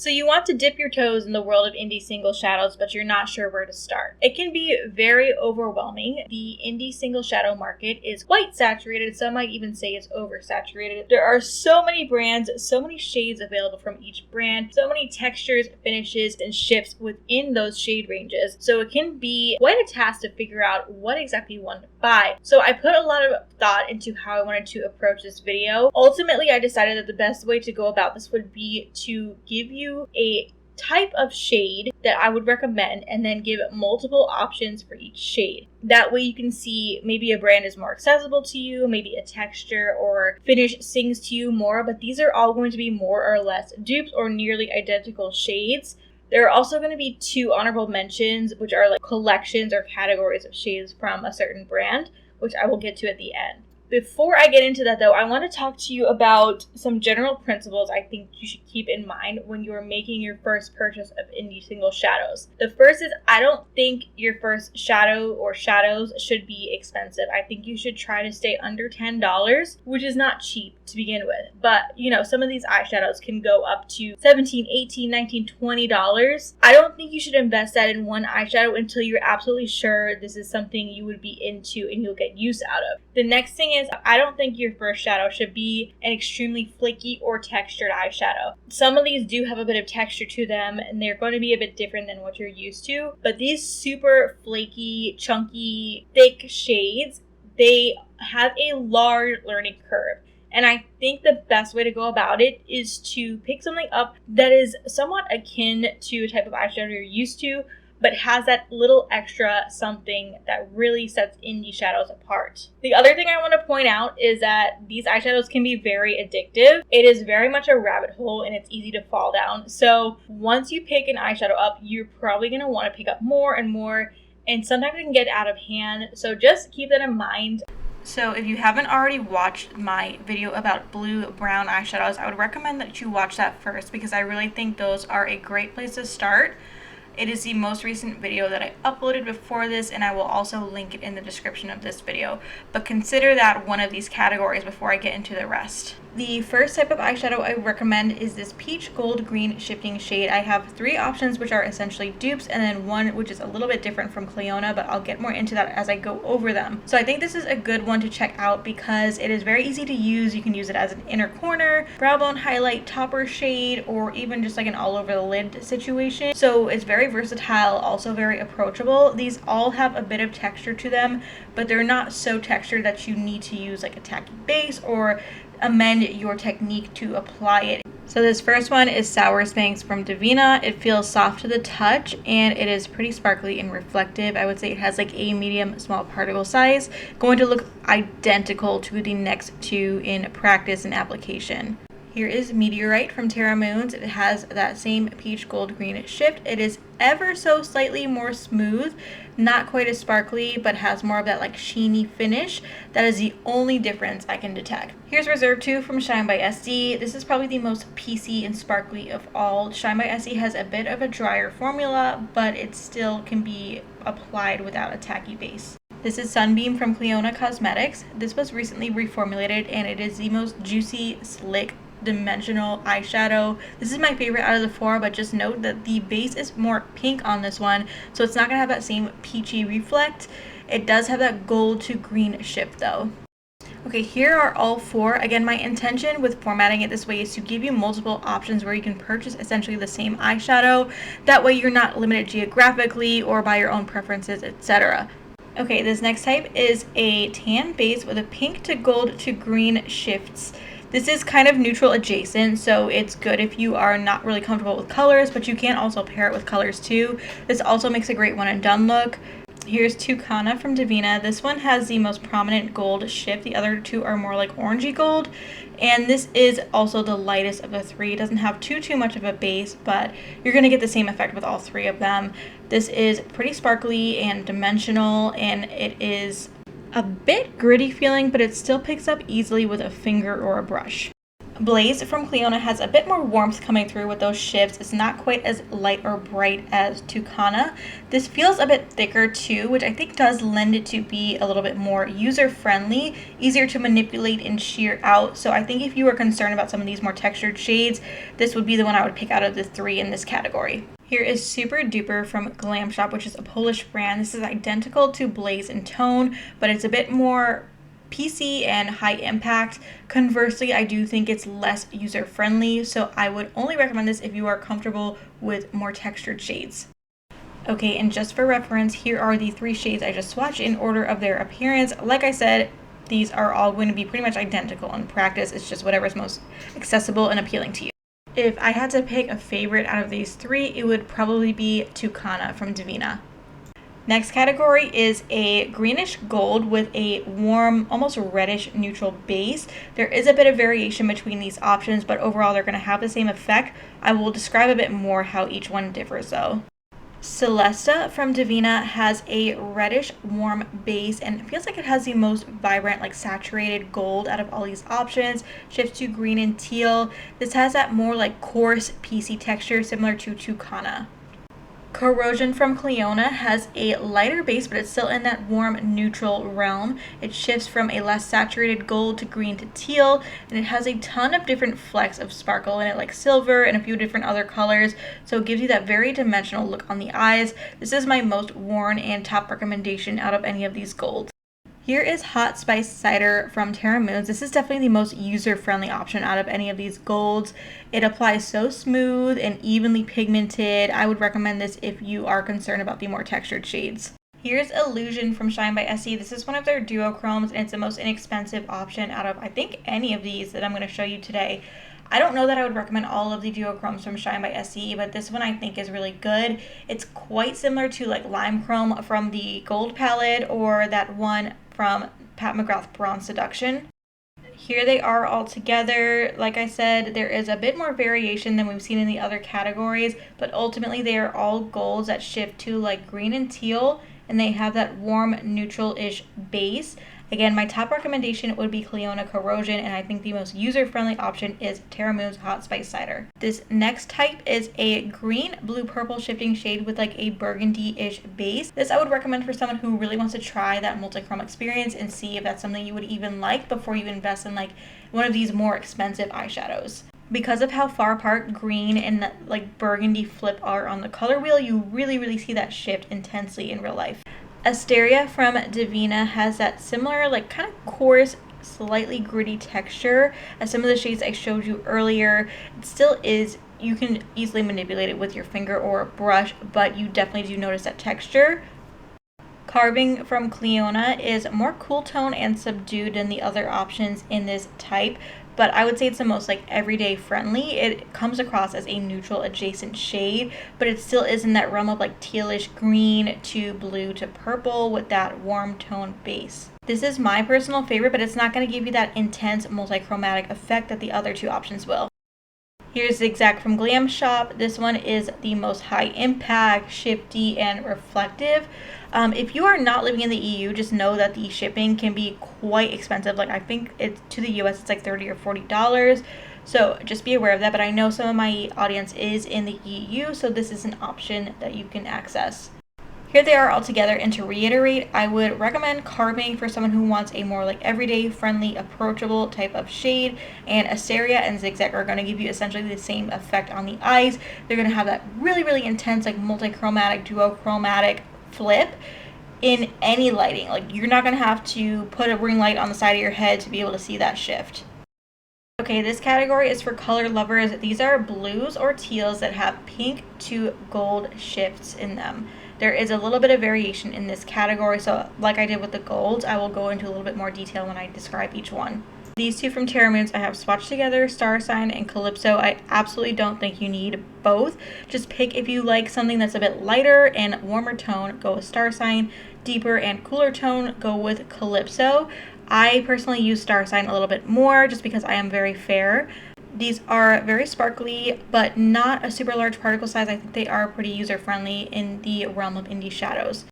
So you want to dip your toes in the world of indie single shadows, but you're not sure where to start. It can be very overwhelming. The indie single shadow market is quite saturated. Some might even say it's oversaturated. There are so many brands, so many shades available from each brand, so many textures, finishes, and shifts within those shade ranges. So it can be quite a task to figure out what exactly you want to buy. So I put a lot of thought into how I wanted to approach this video. Ultimately, I decided that the best way to go about this would be to give you a type of shade that I would recommend and then give multiple options for each shade. That way you can see maybe a brand is more accessible to you, maybe a texture or finish sings to you more, but these are all going to be more or less dupes or nearly identical shades. There are also going to be 2 honorable mentions, which are like collections or categories of shades from a certain brand, which I will get to at the end. Before I get into that though, I want to talk to you about some general principles I think you should keep in mind when you're making your first purchase of indie single shadows. The first is, I don't think your first shadow or shadows should be expensive. I think you should try to stay under $10, which is not cheap to begin with. But, you know, some of these eyeshadows can go up to $17, $18, $19, $20. I don't think you should invest that in one eyeshadow until you're absolutely sure this is something you would be into and you'll get use out of. The next thing is, I don't think your first shadow should be an extremely flaky or textured eyeshadow. Some of these do have a bit of texture to them and they're going to be a bit different than what you're used to, but these super flaky, chunky, thick shades, they have a large learning curve. And I think the best way to go about it is to pick something up that is somewhat akin to a type of eyeshadow you're used to, but has that little extra something that really sets indie shadows apart. The other thing I want to point out is that these eyeshadows can be very addictive. It is very much a rabbit hole and it's easy to fall down. So once you pick an eyeshadow up, you're probably going to want to pick up more and more, and sometimes it can get out of hand. So just keep that in mind. So if you haven't already watched my video about blue-brown eyeshadows, I would recommend that you watch that first because I really think those are a great place to start. It is the most recent video that I uploaded before this, and I will also link it in the description of this video. But consider that one of these categories before I get into the rest. The first type of eyeshadow I recommend is this peach gold green shifting shade. I have 3 options which are essentially dupes and then one which is a little bit different from Clionadh, but I'll get more into that as I go over them. So I think this is a good one to check out because it is very easy to use. You can use it as an inner corner, brow bone highlight, topper shade, or even just like an all over the lid situation. So it's very versatile, also very approachable. These all have a bit of texture to them, but they're not so textured that you need to use like a tacky base or amend your technique to apply it. So this first one is Sour Spanks from Devinah. It feels soft to the touch and it is pretty sparkly and reflective. I would say it has like a medium small particle size, going to look identical to the next 2 in practice and application. Here is Meteorite from Terra. It has that same peach gold green shift. It is ever so slightly more smooth, not quite as sparkly, but has more of that like sheeny finish. That is the only difference I can detect. Here's Reserve 2 from Shine by SD. This is probably the most piecey and sparkly of all. Shine by SD has a bit of a drier formula, but it still can be applied without a tacky base. This is Sunbeam from Clionadh Cosmetics. This was recently reformulated and it is the most juicy, slick, dimensional eyeshadow. This is my favorite out of the 4, but just note that the base is more pink on this one, so it's not gonna have that same peachy reflect. It does have that gold to green shift though. Okay, here are all 4. Again, my intention with formatting it this way is to give you multiple options where you can purchase essentially the same eyeshadow. That way you're not limited geographically or by your own preferences, etc. Okay, this next type is a tan base with a pink to gold to green shifts. This is kind of neutral adjacent, so it's good if you are not really comfortable with colors, but you can also pair it with colors too. This also makes a great one and done look. Here's Tucana from Devinah. This one has the most prominent gold shift. The other 2 are more like orangey gold. And this is also the lightest of the 3. It doesn't have too much of a base, but you're going to get the same effect with all 3 of them. This is pretty sparkly and dimensional, and it is a bit gritty feeling, but it still picks up easily with a finger or a brush. Blaze from Clionadh has a bit more warmth coming through with those shifts. It's not quite as light or bright as Tucana. This feels a bit thicker too, which I think does lend it to be a little bit more user-friendly, easier to manipulate and shear out. So I think if you were concerned about some of these more textured shades, this would be the one I would pick out of the three in this category. Here is Super-Duper from Glamshop, which is a Polish brand. This is identical to Blaze in tone, but it's a bit more PC and high impact. Conversely, I do think it's less user friendly, so I would only recommend this if you are comfortable with more textured shades. Okay, and just for reference, here are the three shades I just swatched in order of their appearance. Like I said, these are all going to be pretty much identical in practice. It's just whatever's most accessible and appealing to you. If I had to pick a favorite out of these three, it would probably be Tucana from Devinah. Next category is a greenish gold with a warm, almost reddish neutral base. There is a bit of variation between these options, but overall they're going to have the same effect. I will describe a bit more how each one differs though. Celesta from Devinah has a reddish warm base and it feels like it has the most vibrant, like saturated gold out of all these options. Shifts to green and teal. This has that more like coarse PC texture similar to Tucana. Corrosion from Clionadh has a lighter base, but it's still in that warm neutral realm. It shifts from a less saturated gold to green to teal, and it has a ton of different flecks of sparkle in it, like silver and a few different other colors, so it gives you that very dimensional look on the eyes. This is my most worn and top recommendation out of any of these golds. Here is Hot Spice Cider from Terra. This is definitely the most user-friendly option out of any of these golds. It applies so smooth and evenly pigmented. I would recommend this if you are concerned about the more textured shades. Here's Illusion from Shine by Essie. This is one of their duochromes and it's the most inexpensive option out of I think any of these that I'm going to show you today. I don't know that I would recommend all of the duochromes from Shine by Essie, but this one I think is really good. It's quite similar to like Lime Chrome from the Gold palette or that one from Pat McGrath Bronze Seduction. Here they are all together. Like I said, there is a bit more variation than we've seen in the other categories, but ultimately they are all golds that shift to like green and teal, and they have that warm neutral-ish base. Again, my top recommendation would be Clionadh Corrosion, and I think the most user-friendly option is Terra Moon's Hot Spice Cider. This next type is a green, blue, purple shifting shade with like a burgundy-ish base. This I would recommend for someone who really wants to try that multi-chrome experience and see if that's something you would even like before you invest in like one of these more expensive eyeshadows. Because of how far apart green and like burgundy flip are on the color wheel, you really see that shift intensely in real life. Asteria from Devinah has that similar, like kind of coarse, slightly gritty texture as some of the shades I showed you earlier. It still is, you can easily manipulate it with your finger or a brush, but you definitely do notice that texture. Carving from Clionadh is more cool tone and subdued than the other options in this type, but I would say it's the most like everyday friendly. It comes across as a neutral adjacent shade, but it still is in that realm of like tealish green to blue to purple with that warm tone base. This is my personal favorite, but it's not going to give you that intense multichromatic effect that the other two options will. Here's Zig Zag from Glamshop. This one is the most high impact, shifty, and reflective. If you are not living in the EU, just know that the shipping can be quite expensive. Like I think it's to the US, it's like $30 or $40. So just be aware of that. But I know some of my audience is in the EU, so this is an option that you can access. Here they are all together, and to reiterate, I would recommend Carving for someone who wants a more like everyday, friendly, approachable type of shade, and Asteria and Zig Zag are going to give you essentially the same effect on the eyes. They're going to have that really intense like multichromatic, duochromatic flip in any lighting. Like you're not going to have to put a ring light on the side of your head to be able to see that shift. Okay, this category is for color lovers. These are blues or teals that have pink to gold shifts in them. There is a little bit of variation in this category, so like I did with the golds, I will go into a little bit more detail when I describe each one. These two from Terra I have swatched together, Star Sign and Calypso. I absolutely don't think you need both. Just pick if you like something that's a bit lighter and warmer tone, go with Star Sign. Deeper and cooler tone, go with Calypso. I personally use Star Sign a little bit more just because I am very fair. These are very sparkly, but not a super large particle size. I think they are pretty user-friendly in the realm of indie shadows.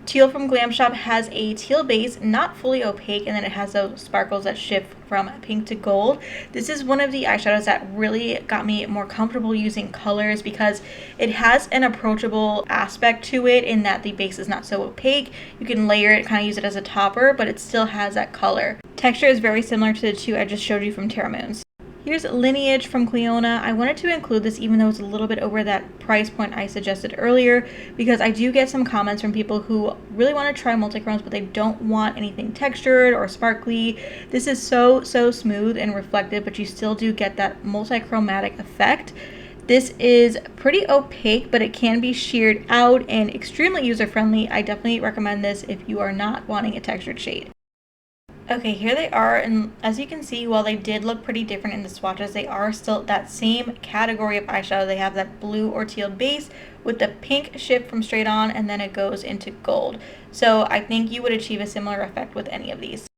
Teal from Glamshop has a teal base, not fully opaque, and then it has those sparkles that shift from pink to gold. This is one of the eyeshadows that really got me more comfortable using colors because it has an approachable aspect to it in that the base is not so opaque. You can layer it, kind of use it as a topper, but it still has that color. Texture is very similar to the two I just showed you from Terra Moons. Here's Lineage from Clionadh. I wanted to include this even though it's a little bit over that price point I suggested earlier because I do get some comments from people who really want to try multichromes but they don't want anything textured or sparkly. This is so smooth and reflective, but you still do get that multichromatic effect. This is pretty opaque, but it can be sheared out and extremely user-friendly. I definitely recommend this if you are not wanting a textured shade. Okay, here they are, and as you can see, while they did look pretty different in the swatches, they are still that same category of eyeshadow. They have that blue or teal base with the pink shift from straight on, and then it goes into gold. So I think you would achieve a similar effect with any of these.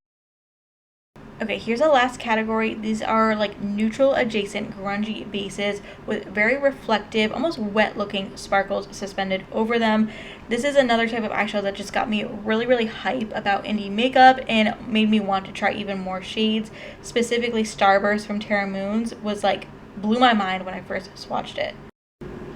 Okay, here's the last category. These are like neutral adjacent grungy bases with very reflective, almost wet looking sparkles suspended over them. This is another type of eyeshadow that just got me really hype about indie makeup and made me want to try even more shades. Specifically Starburst from Terra Moons was like blew my mind when I first swatched it.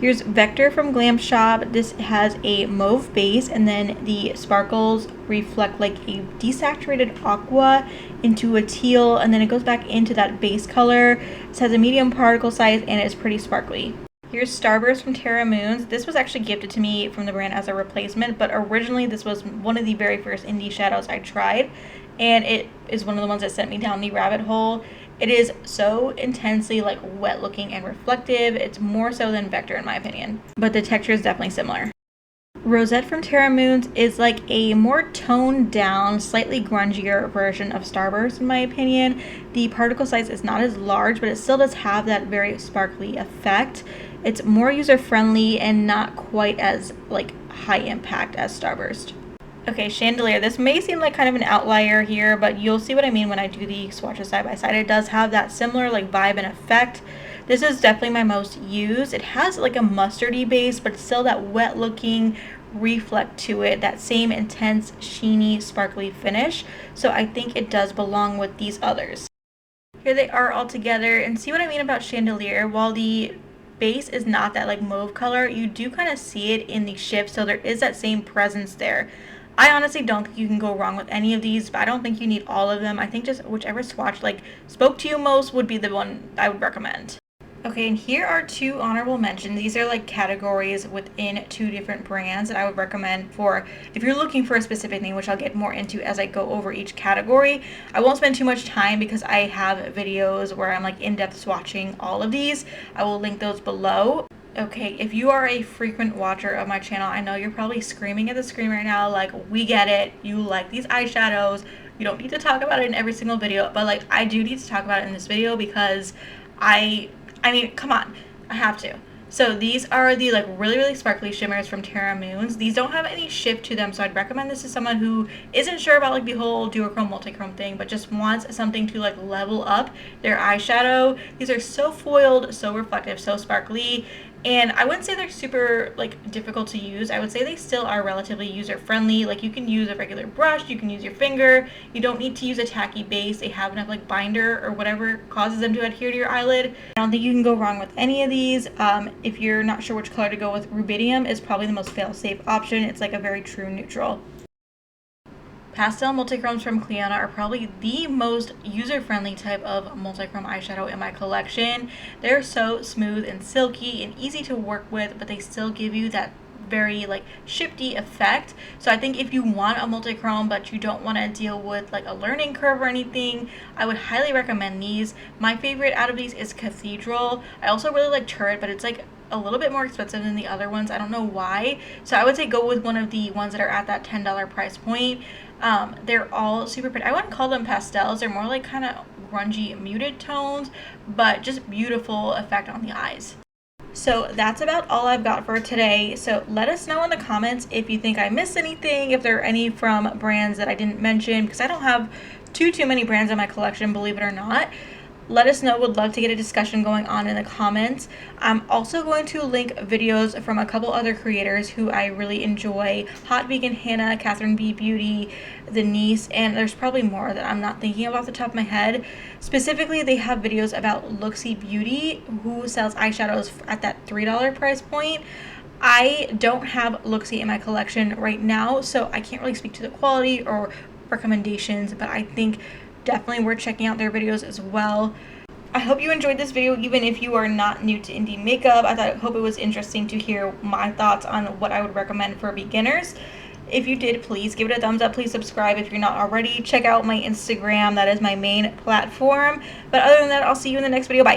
Here's Vector from Glamshop. This has a mauve base and then the sparkles reflect like a desaturated aqua into a teal, and then it goes back into that base color. This has a medium particle size and it's pretty sparkly. Here's Starburst from Terra Moons. This was actually gifted to me from the brand as a replacement, but originally this was one of the very first indie shadows I tried, and it is one of the ones that sent me down the rabbit hole. It is so intensely like wet looking and reflective. It's more so than Vector in my opinion, but the texture is definitely similar. Rosette from Terra Moons is like a more toned down, slightly grungier version of Starburst in my opinion. The particle size is not as large, but it still does have that very sparkly effect. It's more user friendly and not quite as like high impact as Starburst. Okay, Chandelier. This may seem like kind of an outlier here, but you'll see what I mean when I do the swatches side by side. It does have that similar like vibe and effect. This is definitely my most used. It has like a mustardy base, but still that wet looking reflect to it, that same intense, sheeny, sparkly finish. So I think it does belong with these others. Here they are all together, and see what I mean about Chandelier. While the base is not that like mauve color, you do kind of see it in the shift, so there is that same presence there. I honestly don't think you can go wrong with any of these, but I don't think you need all of them. I think just whichever swatch like spoke to you most would be the one I would recommend. Okay, and here are two honorable mentions. These are like categories within two different brands that I would recommend for if you're looking for a specific thing, which I'll get more into as I go over each category. I won't spend too much time because I have videos where I'm like in-depth swatching all of these. I will link those below. Okay, if you are a frequent watcher of my channel, I know you're probably screaming at the screen right now, like, we get it, you like these eyeshadows, you don't need to talk about it in every single video, but like, I do need to talk about it in this video because I mean, come on, I have to. So these are the like really sparkly shimmers from Terra Moons. These don't have any shift to them, so I'd recommend this to someone who isn't sure about like the whole duochrome multichrome thing, but just wants something to like level up their eyeshadow. These are so foiled, so reflective, so sparkly, and I wouldn't say they're super like difficult to use. I would say they still are relatively user friendly. Like you can use a regular brush, you can use your finger, you don't need to use a tacky base. They have enough like binder or whatever causes them to adhere to your eyelid. I don't think you can go wrong with any of these. If you're not sure which color to go with, rubidium is probably the most fail-safe option. It's like a very true neutral. Pastel multichromes from Clionadh are probably the most user-friendly type of multichrome eyeshadow in my collection. They're so smooth and silky and easy to work with, but they still give you that very like shifty effect. So I think if you want a multichrome but you don't want to deal with like a learning curve or anything, I would highly recommend these. My favorite out of these is Cathedral. I also really like Turret, but it's like a little bit more expensive than the other ones. I don't know why. So I would say go with one of the ones that are at that $10 price point. They're all super pretty. I wouldn't call them pastels. They're more like kind of grungy muted tones, but just beautiful effect on the eyes. So that's about all I've got for today. So let us know in the comments if you think I missed anything, if there are any from brands that I didn't mention, because I don't have too many brands in my collection, believe it or not. Let us know. Would love to get a discussion going on in the comments. I'm also going to link videos from a couple other creators who I really enjoy. Hot Vegan Hannah, Catherine B. Beauty, The Niece, and there's probably more that I'm not thinking of off the top of my head. Specifically, they have videos about Looxi Beauty, who sells eyeshadows at that $3 price point. I don't have Looxi in my collection right now, so I can't really speak to the quality or recommendations, but I think definitely worth checking out their videos as well. I hope you enjoyed this video, even if you are not new to indie makeup. I hope it was interesting to hear my thoughts on what I would recommend for beginners. If you did, please give it a thumbs up. Please subscribe if you're not already. Check out my Instagram. That is my main platform. But other than that, I'll see you in the next video. Bye.